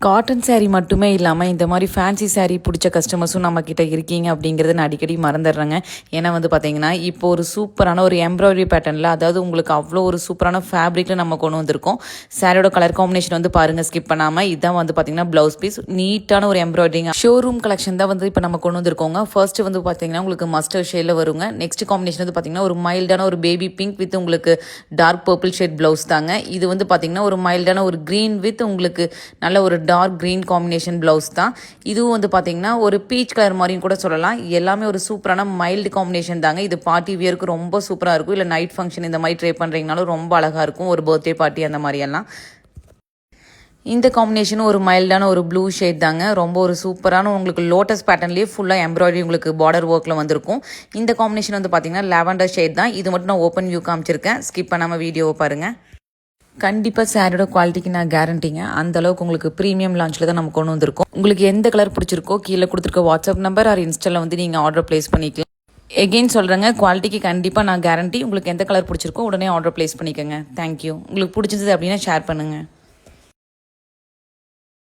Cotton sari மட்டுமே இல்லாமல் இந்த மாதிரி ஃபேன்சி சாரீ பிடிச்ச கஸ்டமர்ஸும் நம்மக்கிட்ட இருக்கீங்க அப்படிங்கிறத நான் அடிக்கடி மறந்துடுறேங்க. ஏன்னா பார்த்தீங்கன்னா இப்போ ஒரு சூப்பரான ஒரு எம்ப்ராய்டரி பேட்டர்னில், அதாவது உங்களுக்கு அவ்வளோ ஒரு சூப்பரான ஃபேப்ரிக்கில் நம்ம கொண்டு வந்திருக்கோம். சாரியோட கலர் காம்பினேஷன் பாருங்கள், ஸ்கிப் பண்ணாமல். இதுதான் பார்த்தீங்கன்னா ப்ளவுஸ் பீஸ், நீட்டான ஒரு எம்ப்ராய்டரிங் ஷோரூம் கலெக்ஷன் தான் இப்போ நம்ம கொண்டு வந்திருக்கோங்க. ஃபர்ஸ்ட் பார்த்தீங்கன்னா உங்களுக்கு மஸ்டர்ட் ஷேடில் வருங்க. நெக்ஸ்ட் காம்பினேஷன் பார்த்தீங்கன்னா ஒரு மைல்டான ஒரு பேபி பிங்க் வித் உங்களுக்கு டார்க் பர்பிள் ஷேட் ப்ளவுஸ் தாங்க. இது பார்த்தீங்கன்னா ஒரு மைல்டான ஒரு க்ரீன் வித் உங்களுக்கு நல்ல ஒரு டார்க் க்ரீன் காம்பினேஷன் ப்ளவுஸ் தான். இதுவும் பார்த்தீங்கன்னா ஒரு பீச் கலர் மாதிரியும் கூட சொல்லலாம். எல்லாமே ஒரு சூப்பரான மைல்டு காம்பினேஷன் தாங்க. இது பார்ட்டி வியருக்கு ரொம்ப சூப்பராக இருக்கும். இல்லை நைட் ஃபங்க்ஷன் இந்த மாதிரி ட்ரை பண்ணுறீங்கனாலும் ரொம்ப அழகாக இருக்கும். ஒரு பர்த்டே பார்ட்டி அந்த மாதிரியெல்லாம். இந்த காம்பினேஷனும் ஒரு மைல்டான ஒரு ப்ளூ ஷேட் தாங்க. ரொம்ப ஒரு சூப்பரான உங்களுக்கு லோட்டஸ் பேட்டர்ன்லேயே ஃபுல்லாக எம்ப்ராய்டரி உங்களுக்கு பார்டர் ஒர்க்கில் வந்திருக்கும். இந்த காம்பினேஷன் பார்த்தீங்கன்னா லாவெண்டர் ஷேட் தான். இது மட்டும் நான் ஓப்பன் வியூ காமிச்சிருக்கேன். ஸ்கிப் பண்ணாமல் வீடியோவை பாருங்கள். கண்டிப்பாக சாரியோட குவாலிட்டிக்கு நான் கேரண்டிங்க. அந்தளவுக்கு உங்களுக்கு ப்ரீமியம் லான்ச்சில் தான் நம்ம கொண்டு வந்திருக்கோம். உங்களுக்கு எந்த கலர் பிடிச்சிருக்கோ கீழே கொடுத்துருக்க வாட்ஸ்அப் நம்பர் ஆர் இன்ஸ்டாவில் நீங்கள் ஆர்டர் ப்ளேஸ் பண்ணிக்கலாம். எகெயின் சொல்கிறேங்க, குவாலிட்டிக்கு கண்டிப்பாக நான் கேரண்டி. உங்களுக்கு எந்த கலர் பிடிச்சிருக்கோ உடனே ஆர்டர் ப்ளேஸ் பண்ணிக்கோங்க. தேங்க்யூ. உங்களுக்கு பிடிச்சிருந்தது அப்படின்னா ஷேர் பண்ணுங்கள்.